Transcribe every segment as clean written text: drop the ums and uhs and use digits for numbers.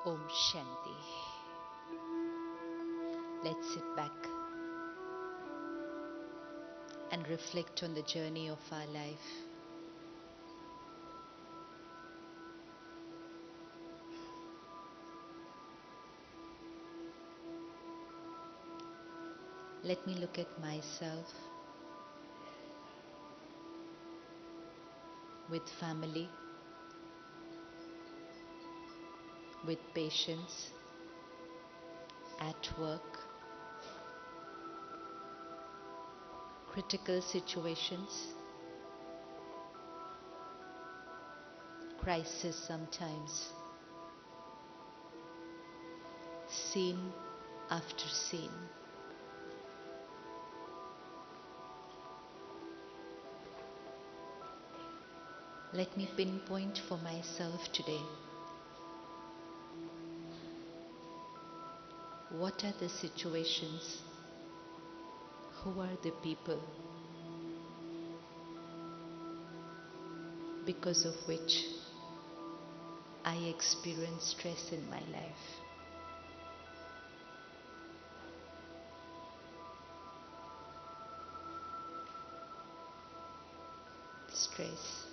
Om Shanti. Let's sit back and reflect on the journey of our life. Let me look at myself with family, with patience, at work, critical situations, crisis sometimes, scene after scene. Let me pinpoint for myself today, what are the situations, who are the people because of which I experience stress in my life. Stress,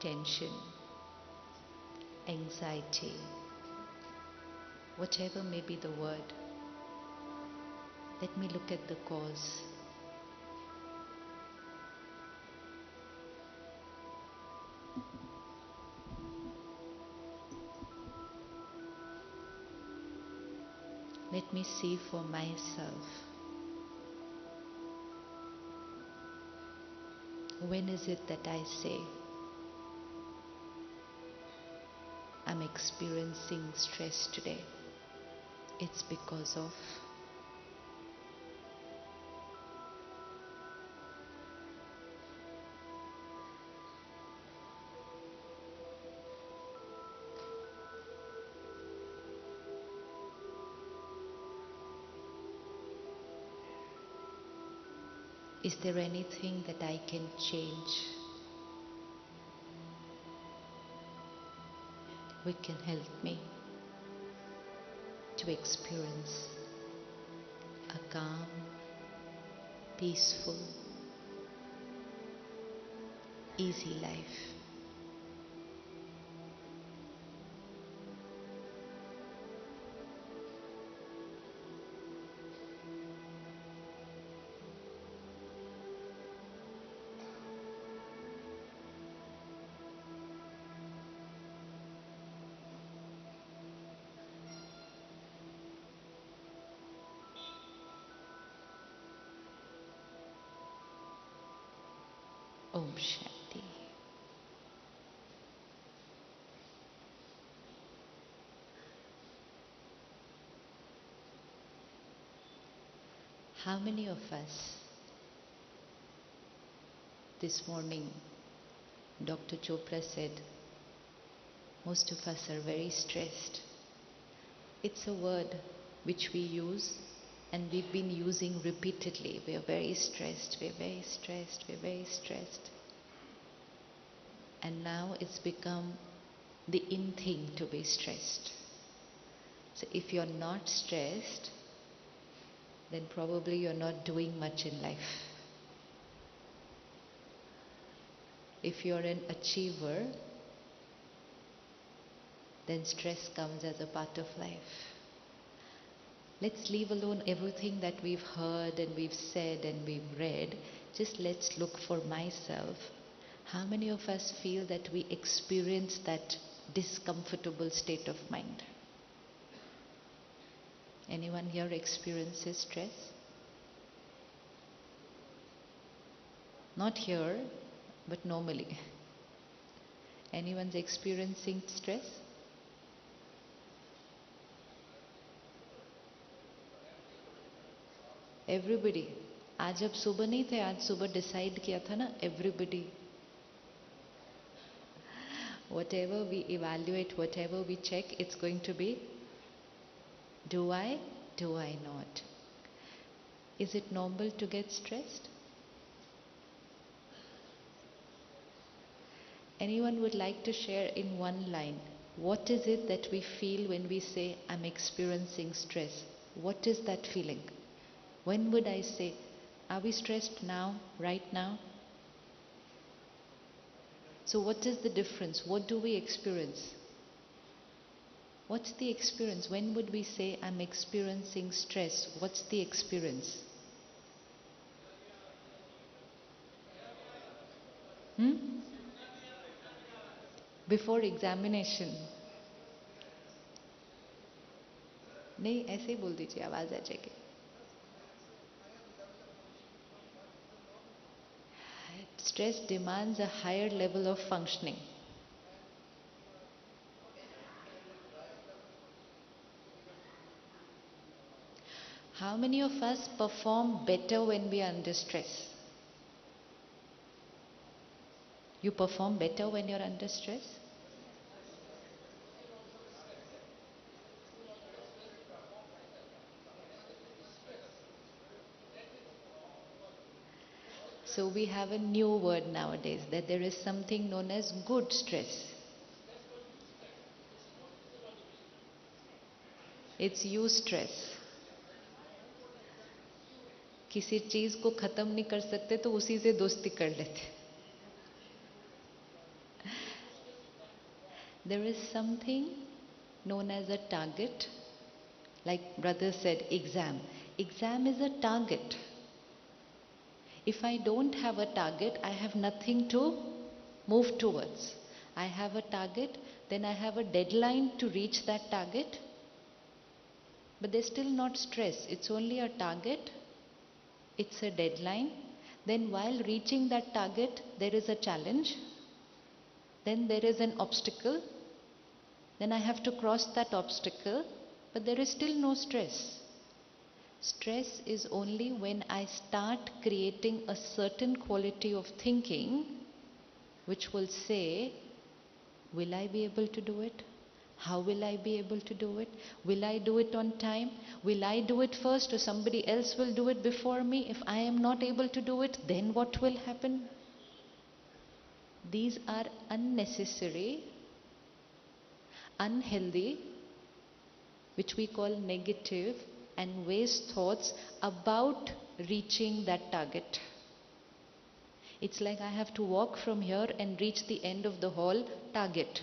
tension, anxiety, whatever may be the word, let me look at the cause. Let me see for myself, when is it that I say, I'm experiencing stress today? It's because of is there anything that I can change which can help me to experience a calm, peaceful, easy life? Om Shanti. How many of us this morning, Dr. Chopra said, most of us are very stressed. It's a word which we use and we've been using repeatedly. We are very stressed, we're very stressed, we're very stressed. And now it's become the in thing to be stressed. So if you're not stressed, then probably you're not doing much in life. If you're an achiever, then stress comes as a part of life. Let's leave alone everything that we've heard and we've said and we've read. Just let's look for myself. How many of us feel that we experience that discomfortable state of mind? Anyone here experiences stress? Not here, but normally. Anyone's experiencing stress? Everybody. आज जब सुबह नहीं थे, आज सुबह decide किया था ना, everybody. Whatever we evaluate, whatever we check, it's going to be, do I not? Is it normal to get stressed? Anyone would like to share in one line What is it that we feel when we say, I'm experiencing stress? What is that feeling? When would I say, are we stressed now, right now? So what is the difference? What do we experience? What's the experience? When would we say, I'm experiencing stress? What's the experience? Hmm? Before examination. नहीं ऐसे ही बोल दीजिए, आवाज आ जाएगी. Stress demands a higher level of functioning. How many of us perform better when we are under stress? You perform better when you're under stress? So we have a new word nowadays, that there is something known as good stress. It's eustress. किसी चीज को खत्म नहीं कर सकते तो उसी से दोस्ती कर लेते. There is something known as a target. Like brother said, exam. Exam is a target. If I don't have a target, I have nothing to move towards. I have a target, then I have a deadline to reach that target. But there's still not stress. It's only a target. It's a deadline. Then while reaching that target, there is a challenge. Then there is an obstacle. Then I have to cross that obstacle. But there is still no stress. Stress is only when I start creating a certain quality of thinking which will say, will I be able to do it? How will I be able to do it? Will I do it on time? Will I do it first or somebody else will do it before me? If I am not able to do it, then what will happen? These are unnecessary, unhealthy, which we call negative and waste thoughts about reaching that target. It's like I have to walk from here and reach the end of the hall target.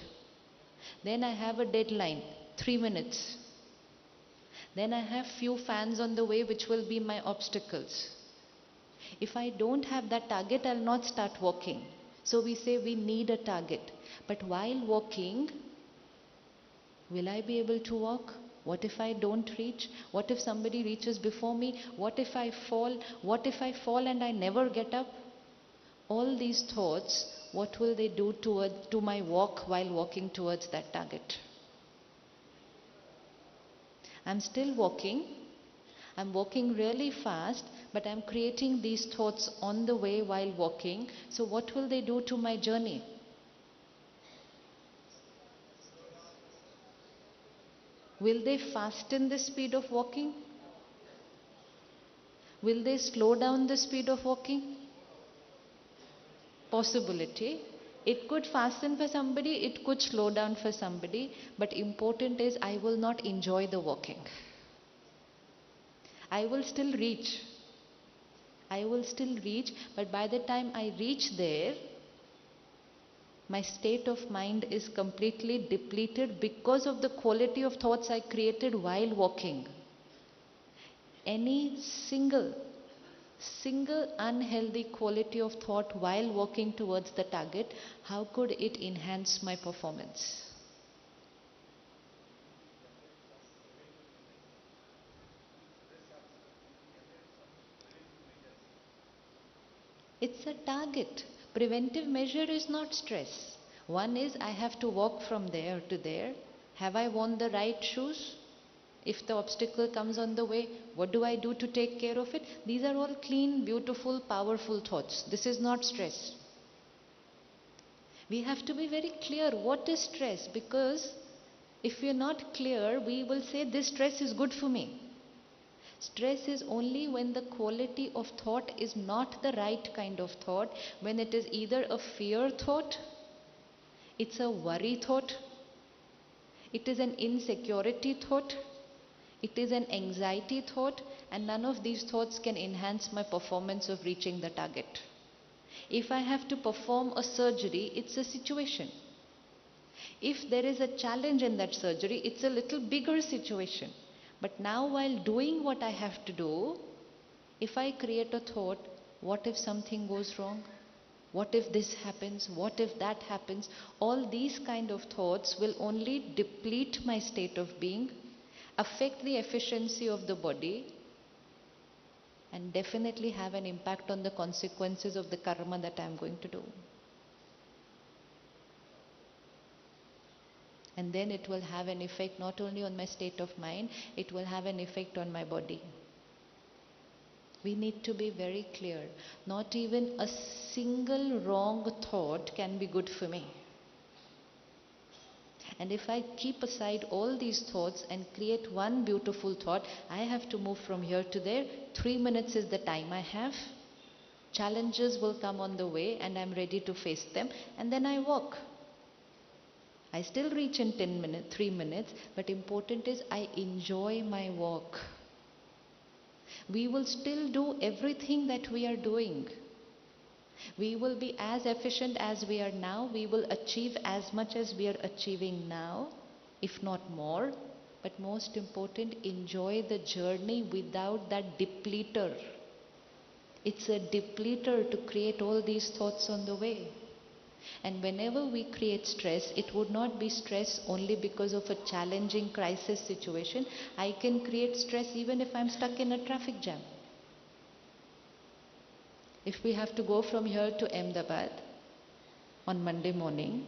Then I have a deadline, 3 minutes. Then I have few fans on the way which will be my obstacles. If I don't have that target, I'll not start walking. So we say we need a target. But while walking, will I be able to walk? What if I don't reach? What if somebody reaches before me? What if I fall? What if I fall and I never get up? All these thoughts, what will they do to my walk while walking towards that target? I'm still walking. I'm walking really fast, but I'm creating these thoughts on the way while walking. So what will they do to my journey? Will they fasten the speed of walking? Will they slow down the speed of walking? Possibility. It could fasten for somebody, it could slow down for somebody, but important is I will not enjoy the walking. I will still reach. I will still reach, but by the time I reach there, my state of mind is completely depleted because of the quality of thoughts I created while walking. Any single unhealthy quality of thought while walking towards the target, how could it enhance my performance? It's a target. Preventive measure is not stress. One is I have to walk from there to there. Have I worn the right shoes? If the obstacle comes on the way, what do I do to take care of it? These are all clean, beautiful, powerful thoughts. This is not stress. We have to be very clear what is stress, because if we are not clear, we will say this stress is good for me. Stress is only when the quality of thought is not the right kind of thought, when it is either a fear thought, it's a worry thought, It is an insecurity thought. It is an anxiety thought, and none of these thoughts can enhance my performance of reaching the target. If I have to perform a surgery, it's a situation. If there is a challenge in that surgery, it's a little bigger situation. But now, while doing what I have to do, if I create a thought, what if something goes wrong? What if this happens? What if that happens? All these kind of thoughts will only deplete my state of being, affect the efficiency of the body, and definitely have an impact on the consequences of the karma that I am going to do. And then it will have an effect not only on my state of mind, it will have an effect on my body. We need to be very clear. Not even a single wrong thought can be good for me. And if I keep aside all these thoughts and create one beautiful thought, I have to move from here to there. 3 minutes is the time I have. Challenges will come on the way and I'm ready to face them. And then I walk. I still reach in 3 minutes, but important is I enjoy my walk. We will still do everything that we are doing. We will be as efficient as we are now. We will achieve as much as we are achieving now, if not more. But most important, enjoy the journey without that depleter. It's a depleter to create all these thoughts on the way. And whenever we create stress, it would not be stress only because of a challenging crisis situation. I can create stress even if I'm stuck in a traffic jam. If we have to go from here to Ahmedabad on Monday morning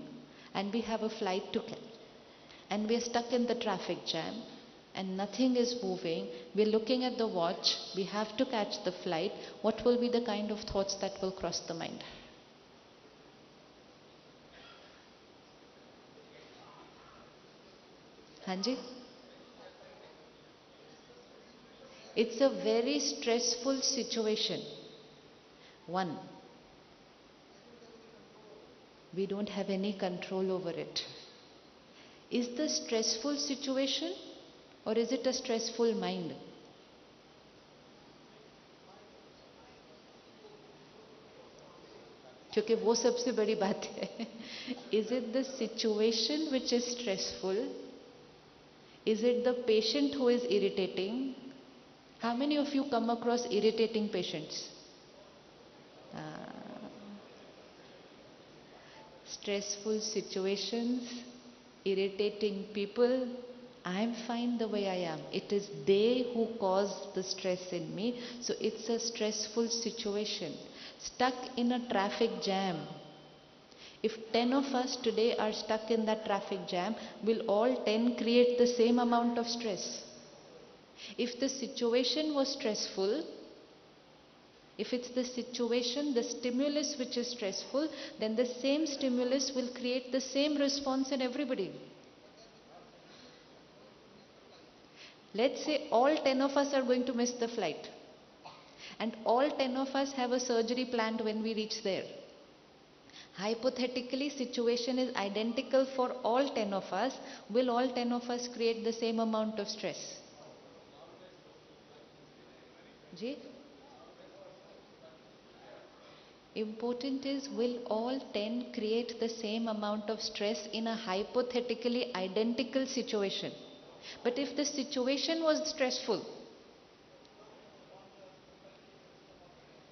and we have a flight to catch and we are stuck in the traffic jam and nothing is moving, we're looking at the watch, we have to catch the flight, what will be the kind of thoughts that will cross the mind? Hanji? It's a very stressful situation. One, we don't have any control over it. Is the stressful situation or is it a stressful mind? क्योंकि वो सबसे बड़ी बात है. Is it the situation which is stressful? Is it the patient who is irritating? How many of you come across irritating patients? Stressful situations, irritating people. I am fine the way I am. It is they who cause the stress in me. So it's a stressful situation. Stuck in a traffic jam. If 10 of us today are stuck in that traffic jam, will all 10 create the same amount of stress? If the situation was stressful, if it's the situation, the stimulus which is stressful, then the same stimulus will create the same response in everybody. Let's say all 10 of us are going to miss the flight. And all 10 of us have a surgery planned when we reach there. Hypothetically, situation is identical for all 10 of us. Will all 10 of us create the same amount of stress? Ji? Important is, will all 10 create the same amount of stress in a hypothetically identical situation? But if the situation was stressful,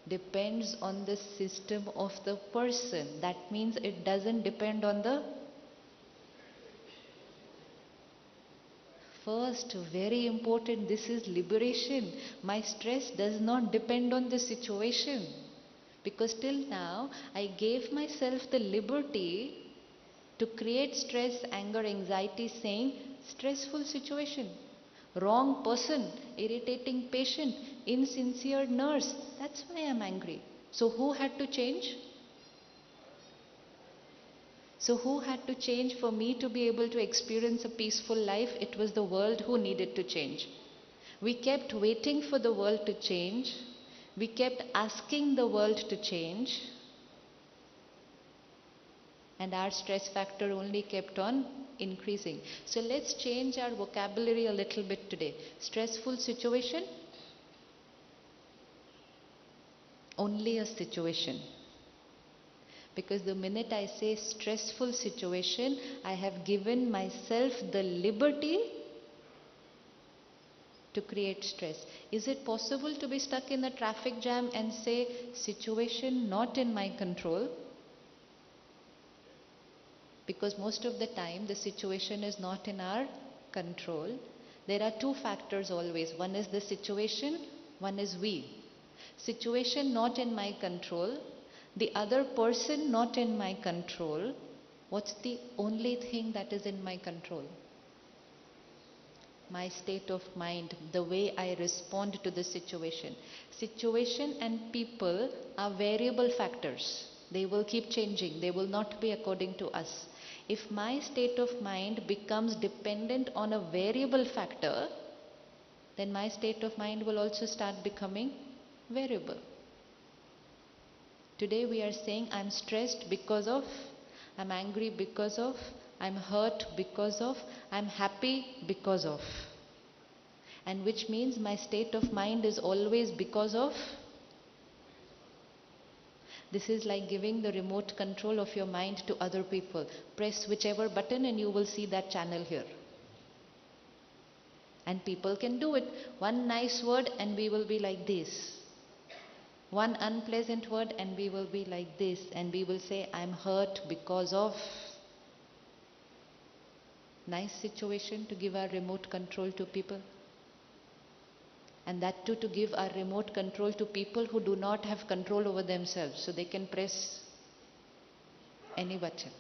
depends on the system of the person. That means it doesn't depend on the first, very important, this is liberation. My stress does not depend on the situation. Because till now, I gave myself the liberty to create stress, anger, anxiety, saying, stressful situation, wrong person, irritating patient, insincere nurse. That's why I'm angry. So who had to change? So who had to change for me to be able to experience a peaceful life? It was the world who needed to change. We kept waiting for the world to change. We kept asking the world to change. and our stress factor only kept on increasing. So let's change our vocabulary a little bit today. Stressful situation, only a situation. Because the minute I say stressful situation, I have given myself the liberty to create stress. Is it possible to be stuck in a traffic jam and say, situation not in my control? Because most of the time the situation is not in our control. There are two factors always. One is the situation, one is we. Situation not in my control, the other person not in my control. What's the only thing that is in my control? My state of mind, the way I respond to the situation. Situation and people are variable factors. They will keep changing. They will not be according to us. If my state of mind becomes dependent on a variable factor, then my state of mind will also start becoming variable. Today we are saying I'm stressed because of, I'm angry because of, I'm hurt because of, I'm happy because of. And which means my state of mind is always because of. This is like giving the remote control of your mind to other people. Press whichever button and you will see that channel here. And people can do it. One nice word and we will be like this. One unpleasant word and we will be like this. And we will say, I'm hurt because of. Nice situation to give our remote control to people. And that too to give our remote control to people who do not have control over themselves. So they can press any button.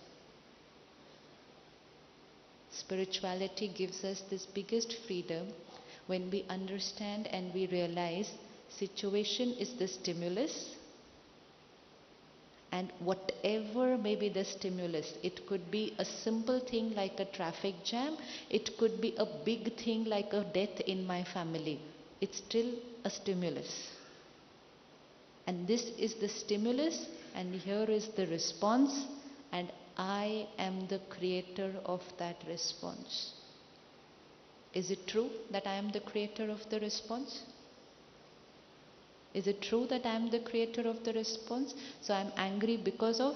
Spirituality gives us this biggest freedom when we understand and we realize situation is the stimulus, and whatever may be the stimulus, it could be a simple thing like a traffic jam, it could be a big thing like a death in my family. It's still a stimulus. And this is the stimulus, and here is the response, and I am the creator of that response. Is it true that I am the creator of the response? Is it true that I am the creator of the response? So I am angry because of?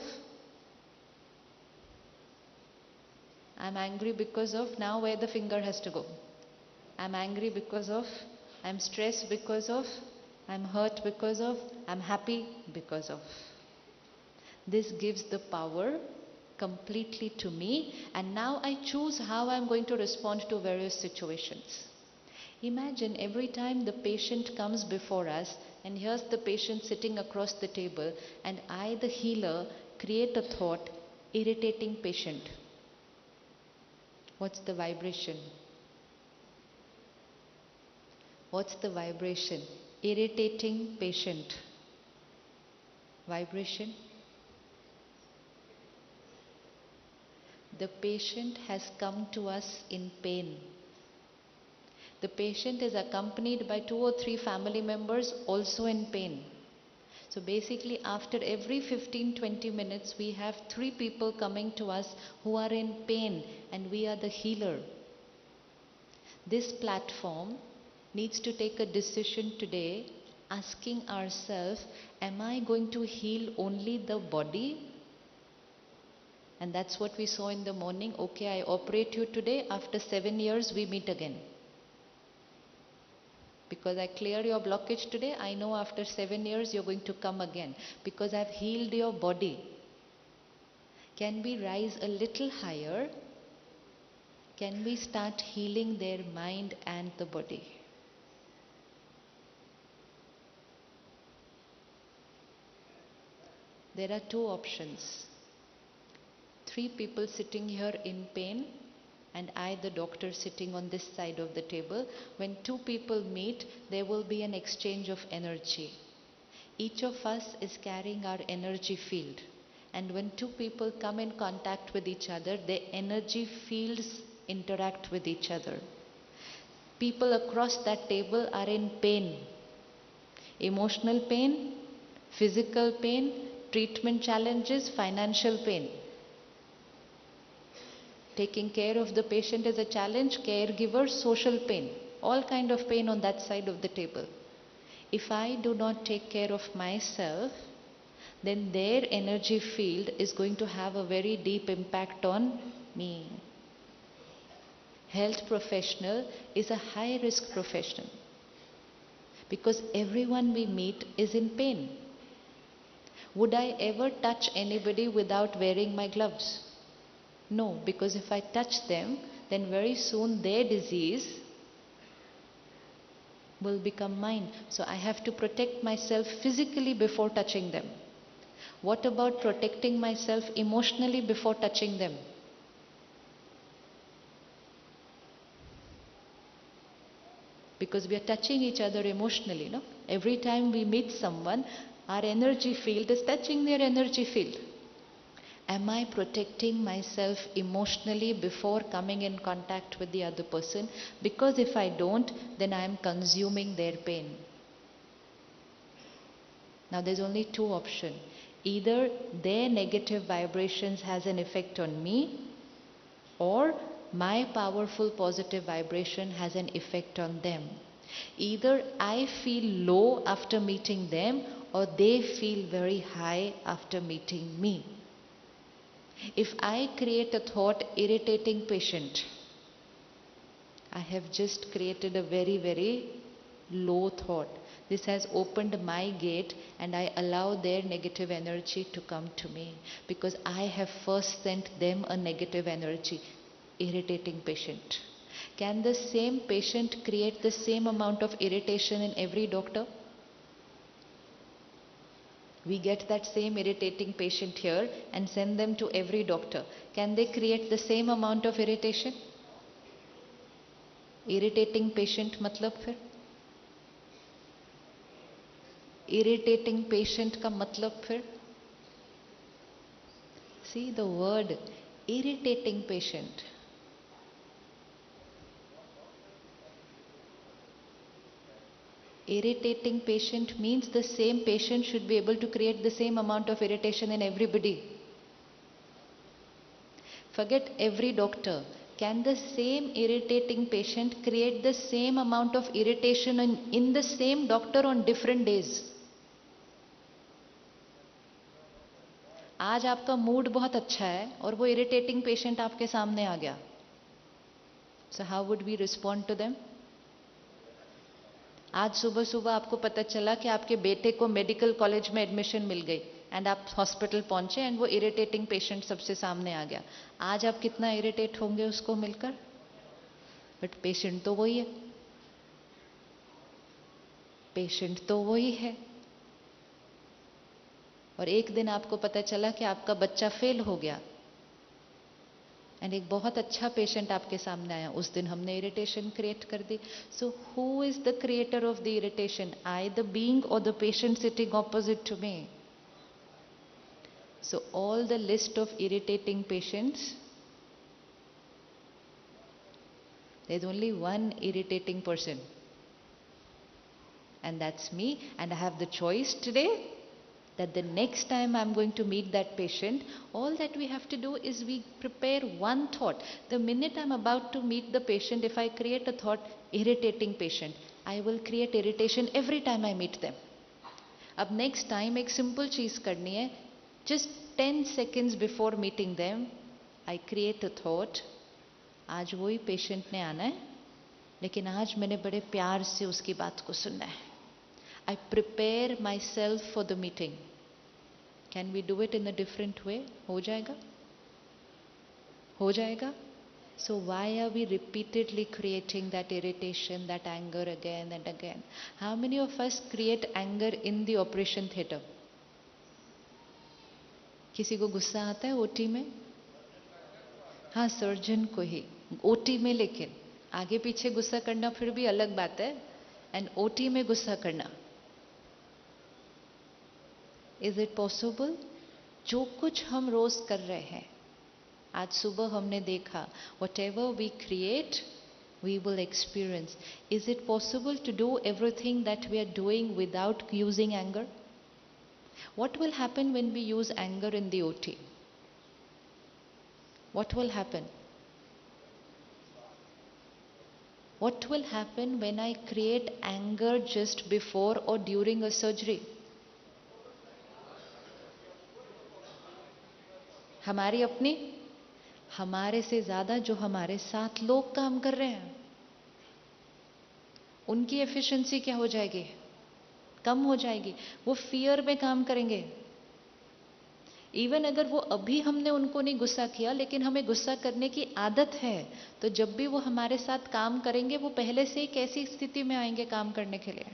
I am angry because of, now where the finger has to go? I am angry because of, I am stressed because of, I am hurt because of, I am happy because of. This gives the power completely to me, and now I choose how I am going to respond to various situations. Imagine every time the patient comes before us, and here's the patient sitting across the table, and I, the healer, create a thought, irritating patient. What's the vibration? What's the vibration? Irritating patient. Vibration? The patient has come to us in pain. The patient is accompanied by 2 or 3 family members also in pain. So basically after every 15-20 minutes we have 3 people coming to us who are in pain, and we are the healer. This platform needs to take a decision today, asking ourselves, am I going to heal only the body? And that's what we saw in the morning. Okay, I operate you today. After 7 years, we meet again. Because I clear your blockage today, I know after 7 years you're going to come again. Because I've healed your body. Can we rise a little higher? Can we start healing their mind and the body? There are 2 options. 3 people sitting here in pain, and I, the doctor, sitting on this side of the table. When 2 people meet, there will be an exchange of energy. Each of us is carrying our energy field. And when 2 people come in contact with each other, their energy fields interact with each other. People across that table are in pain. Emotional pain, physical pain, treatment challenges, financial pain. Taking care of the patient is a challenge. Caregiver, social pain, all kind of pain on that side of the table. If I do not take care of myself, then their energy field is going to have a very deep impact on me. Health professional is a high risk profession because everyone we meet is in pain. Would I ever touch anybody without wearing my gloves? No, because if I touch them, then very soon their disease will become mine. So I have to protect myself physically before touching them. What about protecting myself emotionally before touching them? Because we are touching each other emotionally, no? Every time we meet someone, our energy field is touching their energy field. Am I protecting myself emotionally before coming in contact with the other person? Because if I don't, then I am consuming their pain. Now there's only two options. Either their negative vibrations has an effect on me, or my powerful positive vibration has an effect on them. Either I feel low after meeting them, or they feel very high after meeting me. If I create a thought, irritating patient, I have just created a very, very low thought. This has opened my gate and I allow their negative energy to come to me because I have first sent them a negative energy. Irritating patient. Can the same patient create the same amount of irritation in every doctor? We get that same irritating patient here and send them to every doctor. Can they create the same amount of irritation? Irritating patient मतलब फिर? Irritating patient का मतलब फिर? See the word irritating patient. Irritating patient means the same patient should be able to create the same amount of irritation in everybody. Forget every doctor. Can the same irritating patient create the same amount of irritation in the same doctor on different days? आज आपका mood बहुत अच्छा है और वो irritating patient आपके सामने आ गया. So how would we respond to them? आज सुबह सुबह आपको पता चला कि आपके बेटे को मेडिकल कॉलेज में एडमिशन मिल गई एंड आप हॉस्पिटल पहुंचे एंड वो इरिटेटिंग पेशेंट सबसे सामने आ गया. आज आप कितना इरिटेट होंगे उसको मिलकर? बट पेशेंट तो वही है. पेशेंट तो वही है. और एक दिन आपको पता चला कि आपका बच्चा फेल हो गया एंड एक बहुत अच्छा पेशेंट आपके सामने आया. उस दिन हमने इरिटेशन क्रिएट कर दी. So who is the creator of the irritation? I the being और the patient sitting opposite to me? So all the list of irritating patients, there is only one irritating person and that's me, and I have the choice today that the next time I'm going to meet that patient, all that we have to do is we prepare one thought. The minute I'm about to meet the patient, if I create a thought, irritating patient, I will create irritation every time I meet them. अब next time एक simple चीज करनी है. Just 10 seconds before meeting them, I create a thought. आज वही patient ने आना है, लेकिन आज मैंने बड़े प्यार से उसकी बात को सुनना है. I prepare myself for the meeting. Can we do it in a different way? हो जाएगा? हो जाएगा? So why are we repeatedly creating that irritation, that anger again and again? How many of us create anger in the operation theatre? किसी को गुस्सा आता है OT में? हाँ, सर्जन को ही ओटी में, लेकिन आगे पीछे गुस्सा करना फिर भी अलग बात है. एंड ओटी में गुस्सा करना, इज इट पॉसिबल? जो कुछ हम रोज कर रहे हैं, आज सुबह हमने देखा, whatever we create we will experience. Is it possible to do everything that we are doing without using anger? What will happen when we use anger in the OT? What will happen? What will happen when I create anger just before or during a surgery? हमारी अपनी, हमारे से ज्यादा जो हमारे साथ लोग काम कर रहे हैं, उनकी एफिशिएंसी क्या हो जाएगी? कम हो जाएगी. वो फियर में काम करेंगे. इवन अगर वो अभी हमने उनको नहीं गुस्सा किया, लेकिन हमें गुस्सा करने की आदत है, तो जब भी वो हमारे साथ काम करेंगे, वो पहले से ही कैसी स्थिति में आएंगे काम करने के लिए?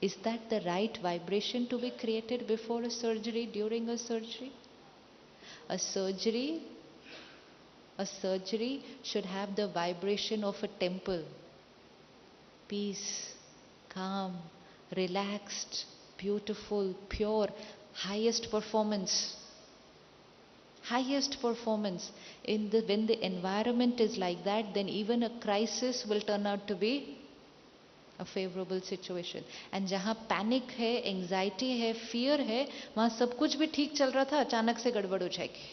Is that the right vibration to be created before a surgery, during a surgery? A surgery, a surgery should have the vibration of a temple. Peace, calm, relaxed, beautiful, pure, highest performance. Highest performance. When the environment is like that, then even a crisis will turn out to be a favorable situation. And जहाँ panic है, anxiety है, fear है, वहाँ सब कुछ भी ठीक चल रहा था, अचानक से गड़बड़ हो जाएगी.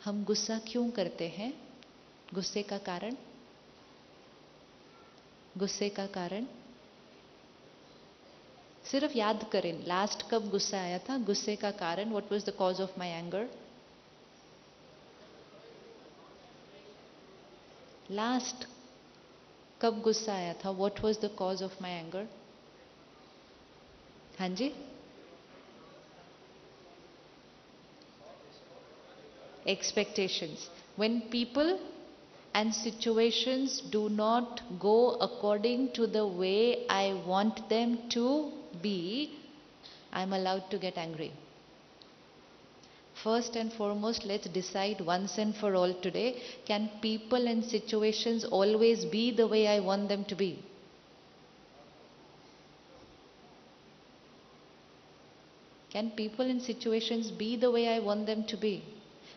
हम गुस्सा क्यों करते हैं? गुस्से का कारण, गुस्से का कारण सिर्फ याद करें, लास्ट कब गुस्सा आया था? गुस्से का कारण, what was the cause of my anger? Last कब गुस्सा आया था? What was the cause of my anger? हाँ जी, expectations. When people and situations do not go according to the way I want them to be, I'm allowed to get angry. First and foremost, let's decide once and for all today, can people and situations always be the way I want them to be? Can people and situations be the way I want them to be?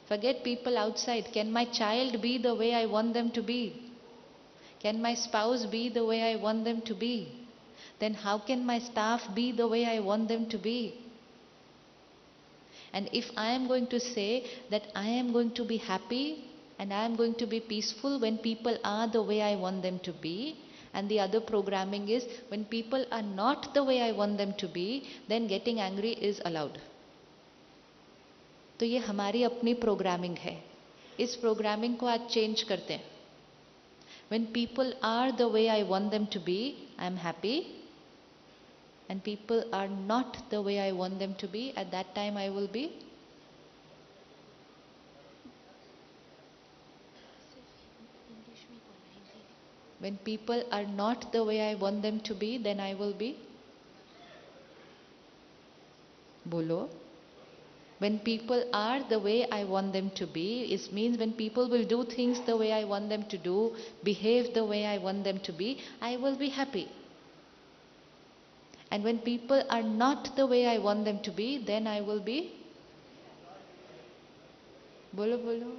Forget people outside. Can my child be the way I want them to be? Can my spouse be the way I want them to be? Then how can my staff be the way I want them to be? And if I am going to say that I am going to be happy and I am going to be peaceful when people are the way I want them to be, and the other programming is when people are not the way I want them to be, then getting angry is allowed. तो ये हमारी अपनी programming है. इस programming को आज change करते हैं. When people are the way I want them to be, I am happy. And people are not the way I want them to be, at that time I will be when people are not the way I want them to be, then I will be bolo. When people are the way I want them to be, it means when people will do things the way I want them to do, behave the way I want them to be, I will be happy. And when people are not the way I want them to be, then I will be bolo bolo.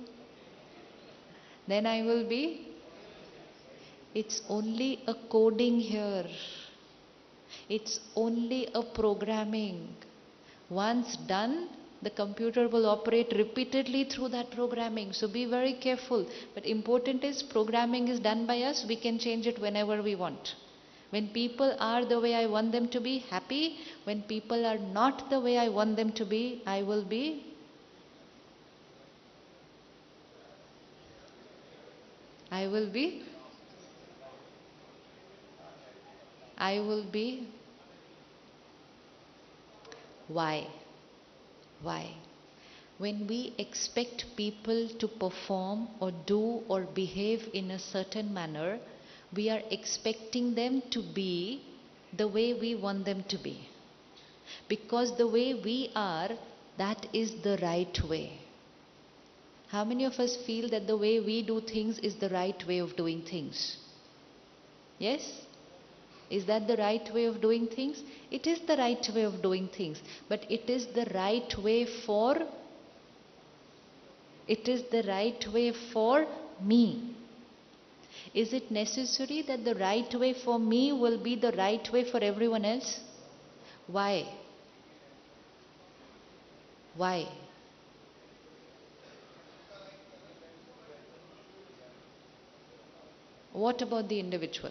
Then I will be. It's only a coding here. It's only a programming. Once done, the computer will operate repeatedly through that programming. So be very careful. But important is programming is done by us. We can change it whenever we want. When people are the way I want them to be, happy. When people are not the way I want them to be, I will be. I will be. I will be. Why? Why? When we expect people to perform or do or behave in a certain manner, we are expecting them to be the way we want them to be. Because the way we are, that is the right way. How many of us feel that the way we do things is the right way of doing things? Yes? Is that the right way of doing things? It is the right way of doing things, but it is the right way for me. Is it necessary that the right way for me will be the right way for everyone else? Why? Why? What about the individual?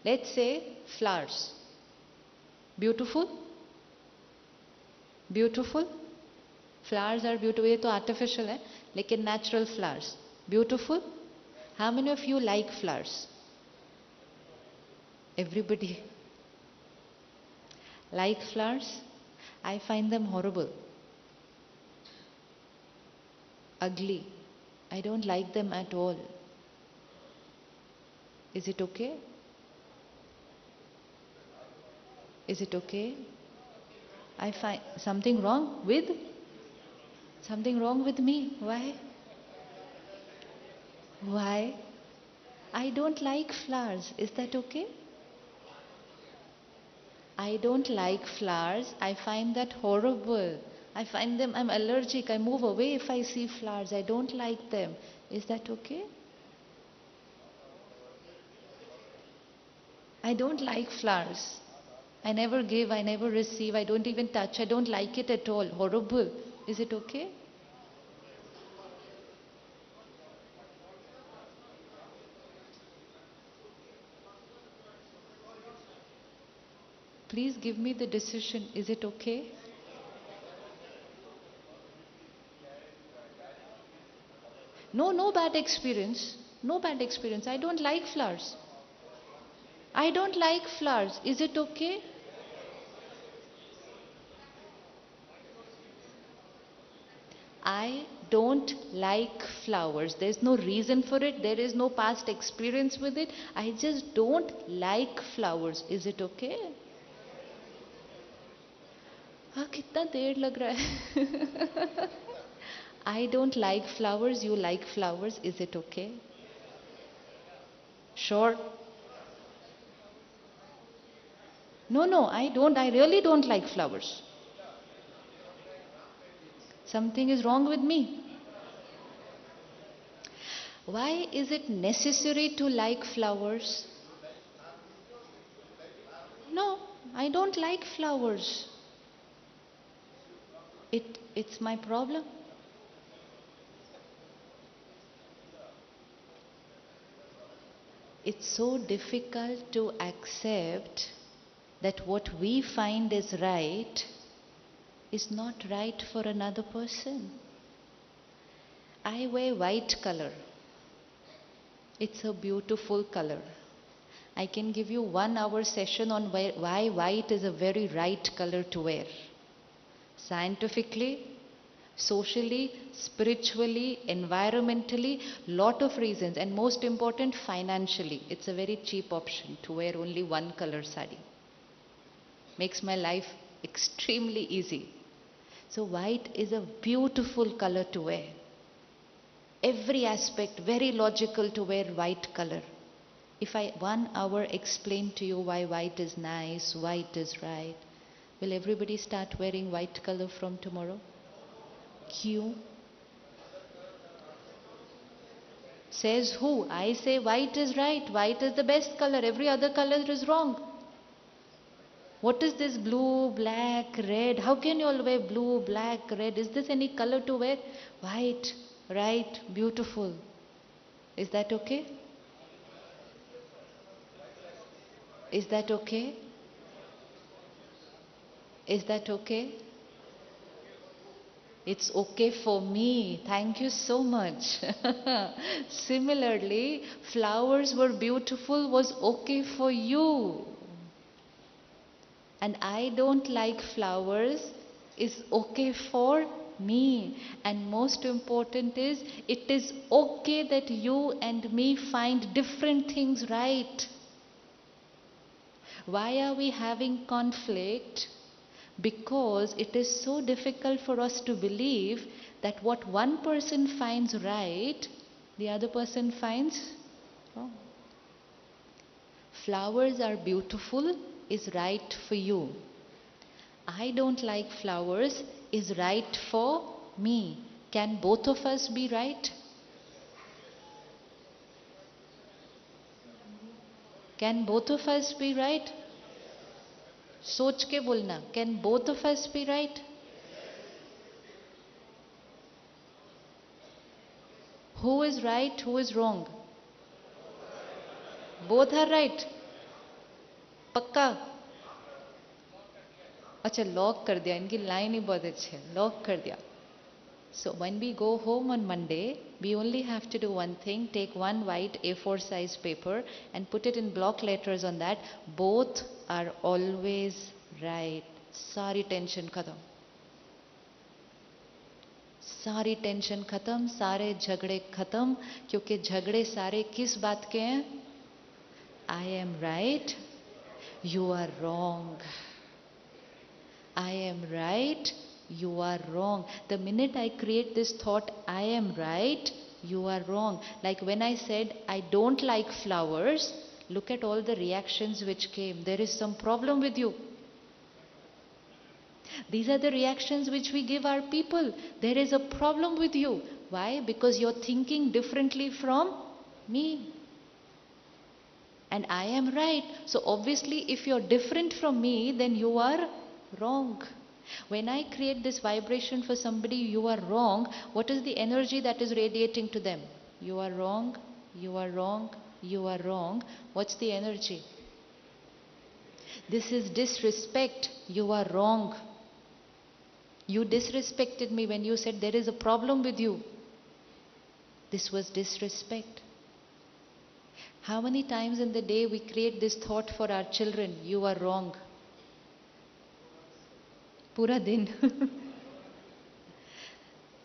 Let's say flowers. Beautiful? Beautiful? Flowers are beautiful. ये तो artificial है, लेकिन natural flowers. Beautiful? How many of you like flowers? Everybody like flowers? I find them horrible. Ugly. I don't like them at all. Is it okay? Is it okay? I find something wrong with me. Why? Why? I don't like flowers. Is that okay? I don't like flowers. I find that horrible. I find them, I'm allergic. I move away if I see flowers. I don't like them. Is that okay? I don't like flowers. I never give, I never receive, I don't even touch. I don't like it at all. Horrible. Is it okay? Please give me the decision. Is it okay? No, no bad experience. No bad experience. I don't like flowers. I don't like flowers. Is it okay? I don't like flowers. There's no reason for it. There is no past experience with it. I just don't like flowers. Is it okay? हाँ कितना देर लग रहा है I don't like flowers. You like flowers. Is it okay? Sure. No, no, I don't. I really don't like flowers. Something is wrong with me. Why is it necessary to like flowers? No, I don't like flowers. It's my problem. It's so difficult to accept that what we find is right is not right for another person. I wear white color. It's a beautiful color. I can give you 1 hour session on why white is a very right color to wear. Scientifically, socially, spiritually, environmentally, lot of reasons, and most important, financially. It's a very cheap option to wear only one color sari. Makes my life extremely easy. So white is a beautiful color to wear. Every aspect, very logical to wear white color. If I 1 hour explain to you why white is nice, white is right, will everybody start wearing white color from tomorrow? Q. Says who? I say white is right, white is the best color, every other color is wrong. What is this blue, black, red? How can you all wear blue, black, red? Is this any color to wear? White, right, beautiful. Is that okay? Is that okay? Is that okay? It's okay for me. Thank you so much. Similarly, flowers were beautiful was okay for you. And I don't like flowers is okay for me. And most important is, it is okay that you and me find different things right. Why are we having conflict? Because it is so difficult for us to believe that what one person finds right, the other person finds wrong. Flowers are beautiful is right for you. I don't like flowers is right for me. Can both of us be right? Can both of us be right? सोच के बोलना. Can both of us be right? Who is right? Who is wrong? Both are right. पक्का? अच्छा lock कर दिया, इनकी line ही बहुत अच्छी है, लॉक कर दिया. So when we go home on Monday, we only have to do one thing, take one white A4 size paper and put it in block letters on that. Both are always right. सारी tension खत्म, सारी tension खत्म, सारे झगड़े खत्म, क्योंकि झगड़े सारे किस बात के हैं? I am right, you are wrong. I am right, you are wrong. The minute I create this thought, I am right, you are wrong. Like when I said, I don't like flowers, look at all the reactions which came. There is some problem with you. These are the reactions which we give our people. There is a problem with you. Why? Because you're thinking differently from me. And I am right. So obviously, if you're different from me, then you are wrong. When I create this vibration for somebody, you are wrong, what is the energy that is radiating to them? You are wrong, you are wrong, you are wrong. What's the energy? This is disrespect. You are wrong. You disrespected me when you said there is a problem with you. This was disrespect. How many times in the day we create this thought for our children? You are wrong. Pura din.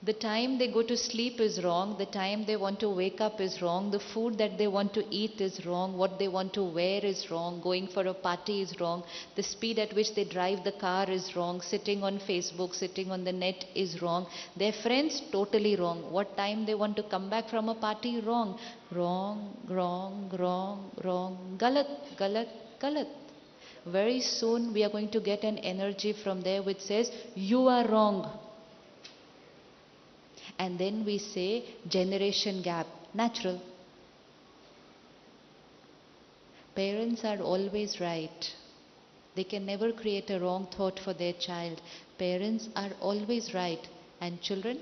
The time they go to sleep is wrong, the time they want to wake up is wrong, the food that they want to eat is wrong, what they want to wear is wrong, going for a party is wrong, the speed at which they drive the car is wrong, sitting on Facebook, sitting on the net is wrong, their friends totally wrong, what time they want to come back from a party wrong, wrong, wrong, wrong, wrong, galat, galat, galat. Very soon we are going to get an energy from there which says, you are wrong. And then we say, generation gap, natural. Parents are always right. They can never create a wrong thought for their child. Parents are always right. And children